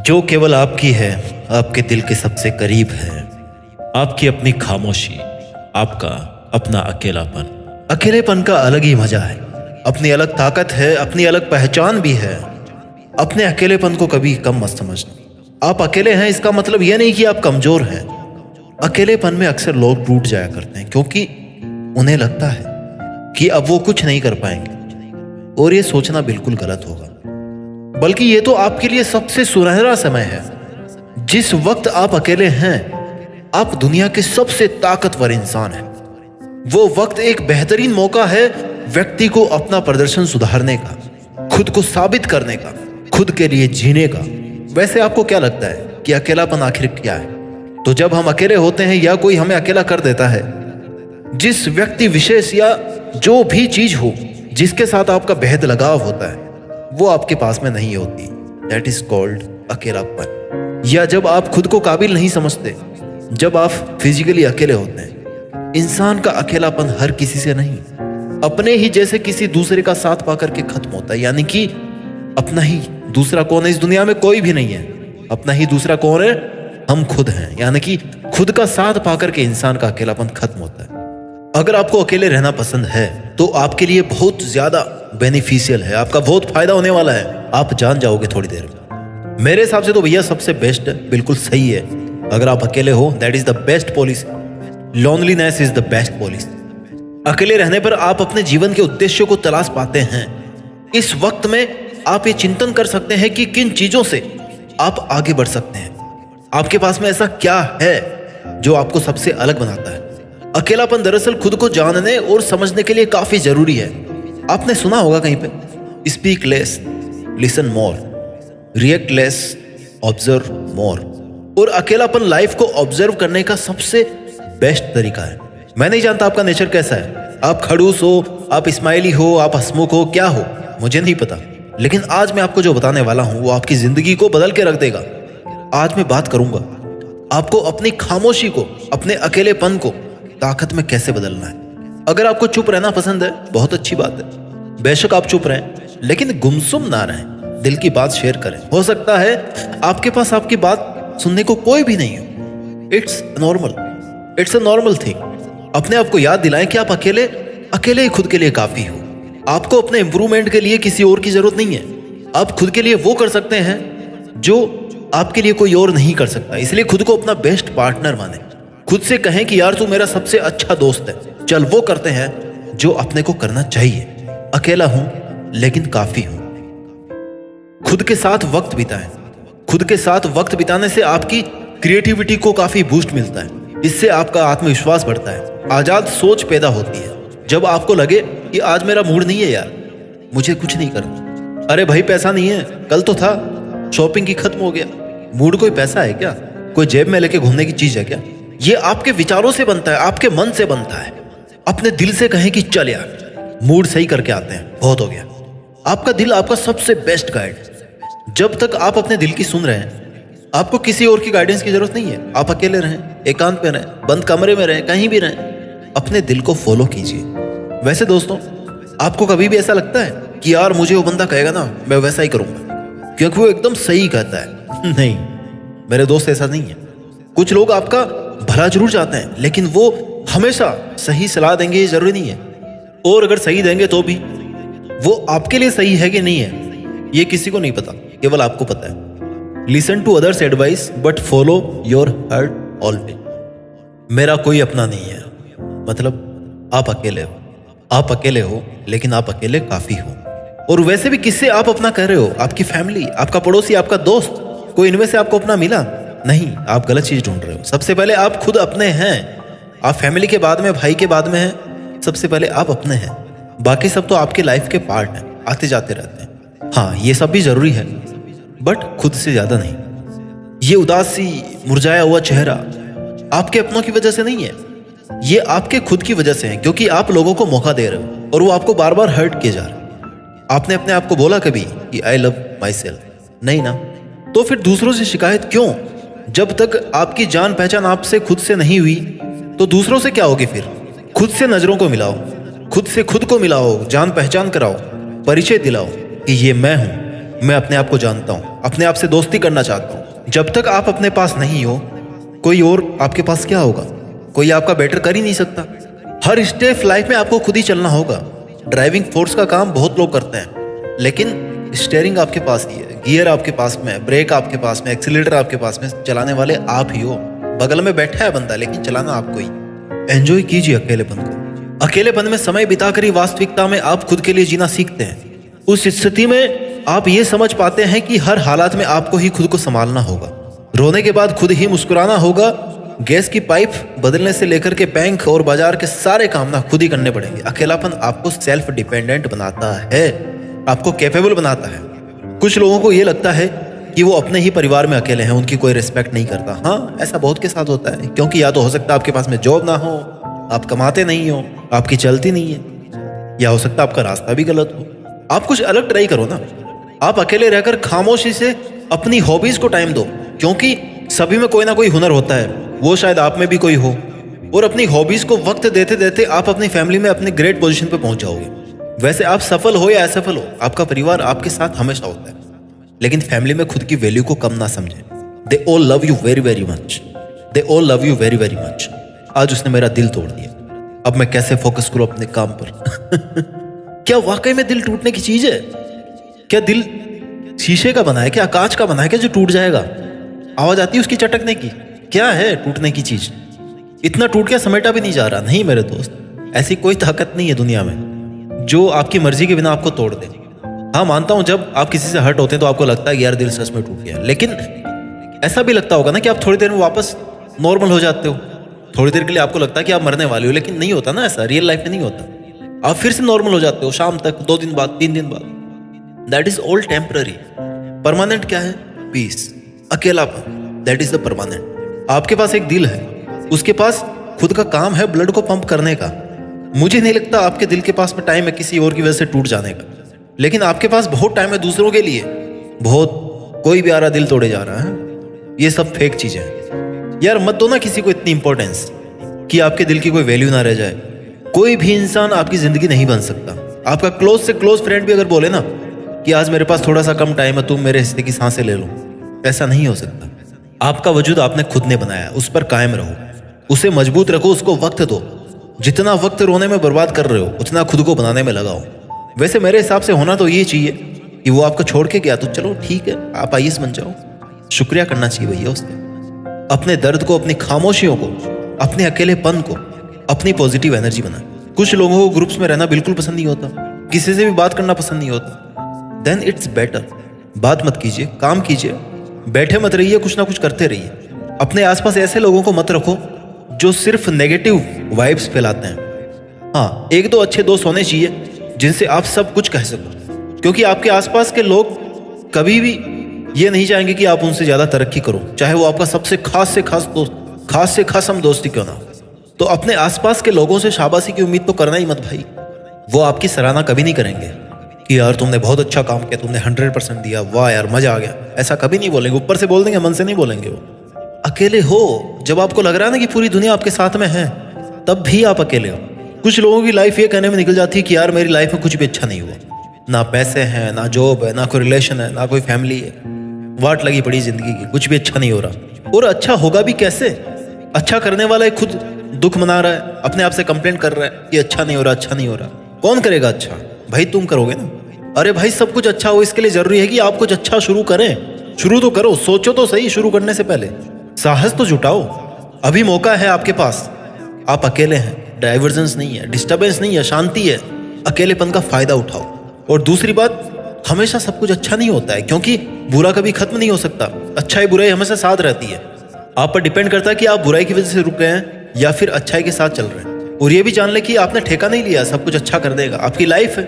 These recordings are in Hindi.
जो केवल आपकी है, आपके दिल के सबसे करीब है। आपकी अपनी खामोशी, आपका अपना अकेलापन। अकेलेपन का अलग ही मजा है, अपनी अलग ताकत है, अपनी अलग पहचान भी है। अपने अकेलेपन को कभी कम मत समझना। आप अकेले हैं इसका मतलब यह नहीं कि आप कमजोर हैं। अकेलेपन में अक्सर लोग टूट जाया करते हैं क्योंकि उन्हें लगता है कि अब वो कुछ नहीं कर पाएंगे, और ये सोचना बिल्कुल गलत होगा। बल्कि ये तो आपके लिए सबसे सुनहरा समय है। जिस वक्त आप अकेले हैं, आप दुनिया के सबसे ताकतवर इंसान हैं। वो वक्त एक बेहतरीन मौका है व्यक्ति को अपना प्रदर्शन सुधारने का, खुद को साबित करने का, खुद के लिए जीने का। वैसे आपको क्या लगता है कि अकेलापन आखिर क्या है? तो जब हम अकेले होते हैं या कोई हमें अकेला कर देता है, जिस व्यक्ति विशेष या जो भी चीज हो जिसके साथ आपका बेहद लगाव होता है, वो आपके पास में नहीं होती, दैट इज कॉल्ड अकेलापन। या जब आप खुद को काबिल नहीं समझते, जब आप फिजिकली अकेले होते हैं। इंसान का अकेलापन हर किसी से नहीं, अपने ही जैसे किसी दूसरे का साथ पाकर के खत्म होता है। यानी कि अपना ही दूसरा कौन है? इस दुनिया में कोई भी नहीं है। अपना ही दूसरा कौन है? हम खुद हैं। यानी कि खुद का साथ पाकर के इंसान का अकेलापन खत्म होता है। अगर आपको अकेले रहना पसंद है तो आपके लिए बहुत ज्यादा बेनिफिशियल है, आपका बहुत फायदा होने वाला है। आप जान जाओगे थोड़ी देर में। मेरे हिसाब से तो भैया सबसे बेस्ट है, बिल्कुल सही है। अगर आप अकेले हो, that is the best policy. Loneliness is the best policy. अकेले रहने पर आप अपने जीवन के उद्देश्यों को तलाश पाते हैं। इस वक्त में आप ये चिंतन कर सकते हैं कि किन चीजों से आप आगे बढ़ सकते हैं। आपके पास में ऐसा क्या है जो आपको सबसे अलग बनाता है? अकेलापन दरअसल खुद को जानने और समझने के लिए काफी जरूरी है। आपने सुना होगा कहीं पे, speak less, listen more, react less, observe more. और अकेलापन लाइफ को ऑब्जर्व करने का सबसे बेस्ट तरीका है। मैं नहीं जानता आपका नेचर कैसा है, आप खड़ूस हो, आप स्माइली हो, आप हंसमुख हो, क्या हो, मुझे नहीं पता। लेकिन आज मैं आपको जो बताने वाला हूं वो आपकी जिंदगी को बदल के रख देगा। आज मैं बात करूंगा आपको अपनी खामोशी को, अपने अकेलेपन को ताकत में कैसे बदलना है। अगर आपको चुप रहना पसंद है, बहुत अच्छी बात है। बेशक आप चुप रहें, लेकिन गुमसुम ना रहें। दिल की बात शेयर करें। हो सकता है आपके पास आपकी बात सुनने को कोई भी नहीं हो। It's normal, it's a normal thing. अपने आप को याद दिलाएं कि आप अकेले अकेले ही खुद के लिए काफी हो। आपको अपने इंप्रूवमेंट के लिए किसी और की जरूरत नहीं है। आप खुद के लिए वो कर सकते हैं जो आपके लिए कोई और नहीं कर सकता। इसलिए खुद को अपना बेस्ट पार्टनर माने। खुद से कहें कि यार तू मेरा सबसे अच्छा दोस्त है, चल वो करते हैं जो अपने को करना चाहिए। अकेला हूं लेकिन काफी हूं। खुद के साथ वक्त बिताएं। खुद के साथ वक्त बिताने से आपकी क्रिएटिविटी को काफी बूस्ट मिलता है। इससे आपका आत्मविश्वास बढ़ता है, आजाद सोच पैदा होती है। जब आपको लगे कि आज मेरा मूड नहीं है यार, मुझे कुछ नहीं करना, अरे भाई पैसा नहीं है, कल तो था, शॉपिंग की खत्म हो गया। मूड कोई पैसा है क्या? कोई जेब में लेके घूमने की चीज है क्या? ये आपके विचारों से बनता है, आपके मन से बनता है। अपने दिल से कहें कि चल यार मूड सही करके आते हैं, बहुत हो गया। आपका दिल आपका सबसे बेस्ट गाइड। जब तक आप अपने दिल की सुन रहे हैं, आपको किसी और की गाइडेंस की जरूरत नहीं है। आप अकेले रहें, एकांत में रहें, बंद कमरे में रहें, कहीं भी रहें, अपने दिल को फॉलो कीजिए। वैसे दोस्तों, आपको कभी भी ऐसा लगता है कि यार मुझे वो बंदा कहेगा ना, मैं वैसा ही करूंगा क्योंकि वो एकदम सही कहता है? नहीं मेरे दोस्त, ऐसा नहीं है। कुछ लोग आपका भला जरूर चाहते हैं, लेकिन वो हमेशा सही सलाह देंगे ये जरूरी नहीं है। और अगर सही देंगे तो भी वो आपके लिए सही है कि नहीं है, ये किसी को नहीं पता, केवल आपको पता है। Listen to others advice but follow your heart always. मेरा कोई अपना नहीं है, मतलब आप अकेले हो। आप अकेले हो लेकिन आप अकेले काफी हो। और वैसे भी किससे आप अपना कह रहे हो? आपकी फैमिली, आपका पड़ोसी, आपका दोस्त, कोई इनमें से आपको अपना मिला? नहीं, आप गलत चीज ढूंढ रहे हो। सबसे पहले आप खुद अपने हैं। आप फैमिली के बाद में, भाई के बाद में हैं, सबसे पहले आप अपने हैं। बाकी सब तो आपके लाइफ के पार्ट हैं, आते जाते रहते हैं। हाँ, ये सब भी जरूरी है, बट खुद से ज्यादा नहीं। ये उदासी, मुरझाया हुआ चेहरा आपके अपनों की वजह से नहीं है, ये आपके खुद की वजह से है, क्योंकि आप लोगों को मौका दे रहे हो और वो आपको बार बार हर्ट किए जा रहे हैं। आपने अपने आप को बोला कभी कि आई लव माई सेल्फ? नहीं ना, तो फिर दूसरों से शिकायत क्यों? जब तक आपकी जान पहचान आपसे खुद से नहीं हुई तो दूसरों से क्या होगी? फिर खुद से नजरों को मिलाओ, खुद से खुद को मिलाओ, जान पहचान कराओ, परिचय दिलाओ कि ये मैं हूं, मैं अपने आप को जानता हूँ, अपने आप से दोस्ती करना चाहता हूँ। जब तक आप अपने पास नहीं हो, कोई और आपके पास क्या होगा? कोई आपका बेटर कर ही नहीं सकता। हर स्टेप लाइफ में आपको खुद ही चलना होगा। ड्राइविंग फोर्स का काम बहुत लोग करते हैं, लेकिन स्टीयरिंग आपके पास ही है, गियर आपके पास में है, ब्रेक आपके पास में, एक्सीलरेटर आपके पास में। चलाने वाले आप ही हो। बगल में बैठा है बंदा, लेकिन चलाना आपको ही। एंजॉय कीजिए अकेलेपन को। अकेलेपन में समय बिताकर ही वास्तविकता में आप खुद के लिए जीना सीखते हैं। उस स्थिति में आप ये समझ पाते हैं कि हर हालात में आपको ही खुद को संभालना होगा। रोने के बाद खुद ही मुस्कुराना होगा। गैस की पाइप बदलने से लेकर के बैंक और बाजार के सारे काम ना खुद ही करने पड़ेंगे। अकेलापन आपको सेल्फ डिपेंडेंट बनाता है, आपको कैपेबल बनाता है। कुछ लोगों को ये लगता है कि वो अपने ही परिवार में अकेले हैं, उनकी कोई रिस्पेक्ट नहीं करता। हाँ, ऐसा बहुत के साथ होता है, क्योंकि या तो हो सकता है आपके पास में जॉब ना हो, आप कमाते नहीं हो, आपकी चलती नहीं है, या हो सकता है आपका रास्ता भी गलत हो। आप कुछ अलग ट्राई करो ना। आप अकेले रहकर खामोशी से अपनी हॉबीज को टाइम दो, क्योंकि सभी में कोई ना कोई हुनर होता है, वो शायद आप में भी कोई हो। और अपनी हॉबीज को वक्त देते देते आप अपनी फैमिली में अपने ग्रेट पोजीशन पे पहुंच जाओगे। वैसे आप सफल हो या असफल हो, आपका परिवार आपके साथ हमेशा होता है, लेकिन फैमिली में खुद की वैल्यू को कम ना समझे। They all love you very very much, they all love you very very much. आज उसने मेरा दिल तोड़ दिया, अब मैं कैसे फोकस करूं अपने काम पर? क्या वाकई में दिल टूटने की चीज है? क्या दिल शीशे का बना है, क्या कांच का बना है, क्या जो टूट जाएगा? आवाज आती है उसकी चटकने की। क्या है टूटने की चीज? इतना टूट के समेटा भी नहीं जा रहा। नहीं मेरे दोस्त, ऐसी कोई ताकत नहीं है दुनिया में जो आपकी मर्जी के बिना आपको तोड़ दे। हाँ, मानता हूं जब आप किसी से हर्ट होते हैं तो आपको लगता है कि यार दिल सच में टूट गया, लेकिन ऐसा भी लगता होगा ना कि आप थोड़ी देर में वापस नॉर्मल हो जाते हो। थोड़ी देर के लिए आपको लगता है कि आप मरने वाले हो, लेकिन नहीं होता ना, ऐसा रियल लाइफ में नहीं होता। आप फिर से नॉर्मल हो जाते हो शाम तक, 2 दिन बाद, 3 दिन बाद। That is all temporary. Permanent क्या है? पीस, अकेलापन, दैट इज द परमानेंट। आपके पास एक दिल है, उसके पास खुद का काम है ब्लड को पंप करने का। मुझे नहीं लगता आपके दिल के पास में टाइम है किसी और की वजह से टूट जाने का, लेकिन आपके पास बहुत टाइम है दूसरों के लिए। बहुत कोई भी आ रहा दिल तोड़े जा रहा है। ये सब फेक चीजें हैं यार। मत दो ना किसी को इतनी इंपॉर्टेंस कि आपके दिल की कोई वैल्यू ना रह जाए। कोई भी इंसान आपकी जिंदगी नहीं बन सकता। आपका क्लोज से क्लोज फ्रेंड भी अगर बोले ना कि आज मेरे पास थोड़ा सा कम टाइम है, तुम मेरे हिस्से की सांसें ले लो, ऐसा नहीं हो सकता। आपका वजूद आपने खुद ने बनाया, उस पर कायम रहो, उसे मजबूत रखो, उसको वक्त दो। जितना वक्त रोने में बर्बाद कर रहे हो, उतना खुद को बनाने में लगाओ। वैसे मेरे हिसाब से होना तो ये चाहिए कि वो आपको छोड़ के गया तो चलो ठीक है, आप आईएएस बन जाओ। शुक्रिया करना चाहिए भैया उसका। अपने दर्द को, अपनी खामोशियों को, अपने अकेलेपन को अपनी पॉजिटिव एनर्जी बनाए। कुछ लोगों को ग्रुप्स में रहना बिल्कुल पसंद नहीं होता, किसी से भी बात करना पसंद नहीं होता। देन इट्स बेटर, बात मत कीजिए, काम कीजिए, बैठे मत रहिए, कुछ ना कुछ करते रहिए। अपने आसपास ऐसे लोगों को मत रखो जो सिर्फ नेगेटिव वाइब्स फैलाते हैं। हाँ, 1-2 अच्छे दोस्त होने चाहिए जिनसे आप सब कुछ कह सको, क्योंकि आपके आसपास के लोग कभी भी ये नहीं चाहेंगे कि आप उनसे ज्यादा तरक्की करो, चाहे वो आपका सबसे खास से खास दोस्त, खास से खास हम दोस्ती क्यों ना हो। तो अपने आसपास के लोगों से शाबाशी की उम्मीद तो करना ही मत भाई। वो आपकी सराहना कभी नहीं करेंगे कि यार तुमने बहुत अच्छा काम किया, तुमने 100% दिया, वाह यार मजा आ गया, ऐसा कभी नहीं बोलेंगे। ऊपर से बोल देंगे, मन से नहीं बोलेंगे। वो अकेले हो जब आपको लग रहा है ना कि पूरी दुनिया आपके साथ में है, तब भी आप अकेले हो। कुछ लोगों की लाइफ ये कहने में निकल जाती है कि यार मेरी लाइफ में कुछ भी अच्छा नहीं हुआ, ना पैसे हैं, ना जॉब है, ना कोई रिलेशन है, ना कोई फैमिली है, वाट लगी पड़ी जिंदगी की, कुछ भी अच्छा नहीं हो रहा। और अच्छा होगा भी कैसे? अच्छा करने वाला खुद दुख मना रहा है, अपने आप से कंप्लेंट कर रहा है कि अच्छा नहीं हो रहा, अच्छा नहीं हो रहा। कौन करेगा अच्छा? भाई तुम करोगे ना। अरे भाई सब कुछ अच्छा हो इसके लिए जरूरी है कि आप कुछ अच्छा शुरू करें। शुरू तो करो, सोचो तो सही शुरू करने से पहले, साहस तो जुटाओ। अभी मौका है आपके पास। आप अकेले हैं, डाइवर्जेंस नहीं है, डिस्टर्बेंस नहीं है, शांति है। अकेलेपन का फायदा उठाओ। और दूसरी बात, हमेशा सब कुछ अच्छा नहीं होता है, क्योंकि बुरा कभी खत्म नहीं हो सकता। अच्छाई बुराई हमेशा साथ रहती है। आप पर डिपेंड करता है कि आप बुराई की वजह से रुक गए हैं या फिर अच्छाई के साथ चल रहे हैं। और ये भी जान ले कि आपने ठेका नहीं लिया सब कुछ अच्छा कर देगा। आपकी लाइफ है,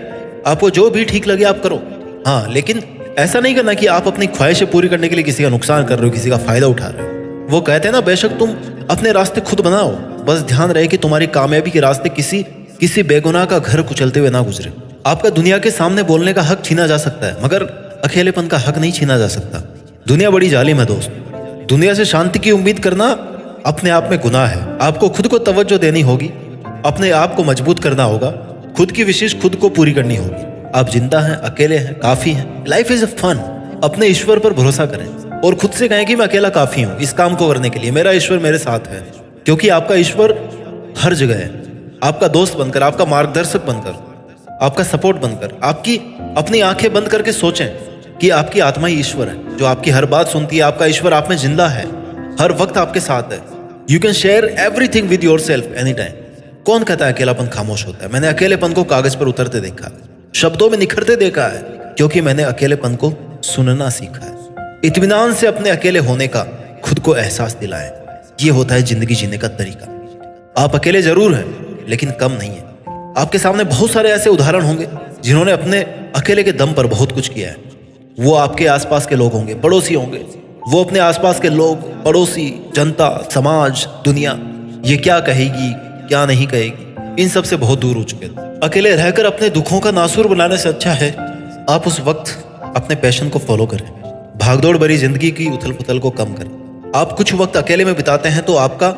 आपको जो भी ठीक लगे आप करो। हाँ, लेकिन ऐसा नहीं करना कि आप अपनी ख्वाहिशें पूरी करने के लिए किसी का नुकसान कर रहे हो, किसी का फायदा उठा रहे हो। वो कहते हैं ना, बेशक तुम अपने रास्ते खुद बनाओ, बस ध्यान रहे कि तुम्हारी कामयाबी के रास्ते किसी बेगुनाह का घर कुचलते हुए ना गुजरे। आपका दुनिया के सामने बोलने का हक छीना जा सकता है, मगर अकेलेपन का हक नहीं छीना जा सकता। दुनिया बड़ी जालिम है दोस्त। दुनिया से शांति की उम्मीद करना अपने आप में गुनाह है। आपको खुद को तवज्जो देनी होगी, अपने आप को मजबूत करना होगा, खुद की विशेष खुद को पूरी करनी होगी। आप जिंदा हैं, अकेले हैं, काफी हैं। Life is a fun. अपने ईश्वर पर भरोसा करें और खुद से कहें कि मैं अकेला काफी हूं इस काम को करने के लिए। मेरा ईश्वर मेरे साथ है, क्योंकि आपका ईश्वर हर जगह है। आपका दोस्त बनकर, आपका मार्गदर्शक बनकर, आपका सपोर्ट बनकर, आपकी अपनी आंखें बंद करके सोचें कि आपकी आत्मा ही ईश्वर है, जो आपकी हर बात सुनती है। आपका ईश्वर आप में जिंदा है, हर वक्त आपके साथ है। You can share everything with your self any time. कौन कहता है अकेलापन खामोश होता है? मैंने अकेलेपन को कागज पर उतरते देखा है, शब्दों में निखरते देखा है, क्योंकि मैंने अकेलेपन को सुनना सीखा है। इत्मीनान से अपने अकेले होने का खुद को एहसास दिलाएं। ये होता है जिंदगी जीने का तरीका। आप अकेले जरूर हैं, लेकिन कम नहीं है। आपके सामने बहुत सारे ऐसे उदाहरण होंगे जिन्होंने अपने अकेले के दम पर बहुत कुछ किया है। वो आपके आसपास के लोग होंगे, पड़ोसी होंगे। वो अपने आसपास के लोग, पड़ोसी, जनता, समाज, दुनिया, ये क्या कहेगी, क्या नहीं कहेगी, इन सब से बहुत दूर हो चुके थे। अकेले रहकर अपने दुखों का नासूर बनाने से अच्छा है आप उस वक्त अपने पैशन को फॉलो करें। भागदौड़ भरी जिंदगी की उथल पुथल को कम करें। आप कुछ वक्त अकेले में बिताते हैं तो आपका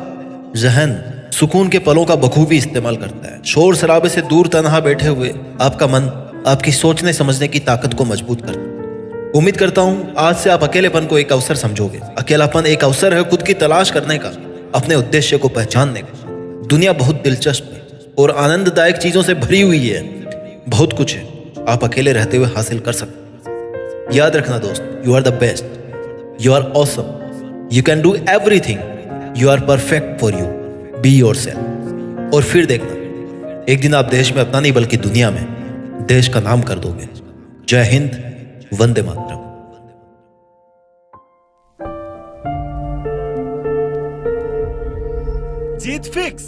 जहन सुकून के पलों का बखूबी इस्तेमाल करता है। शोर शराबे से दूर तन्हा बैठे हुए आपका मन आपकी सोचने समझने की ताकत को मजबूत करता है। उम्मीद करता हूं आज से आप अकेलेपन को एक अवसर समझोगे। अकेलापन एक अवसर है खुद की तलाश करने का, अपने उद्देश्य को पहचानने का। दुनिया बहुत दिलचस्प है और आनंददायक चीजों से भरी हुई है। बहुत कुछ है आप अकेले रहते हुए हासिल कर सकते हैं। याद रखना दोस्त, you are the best, you are awesome, you can do everything, you are perfect for you, be yourself. और फिर देखना एक दिन आप देश में अपना नहीं बल्कि दुनिया में देश का नाम कर दोगे। जय हिंद, वंदे मातरम। जीत फिक्स।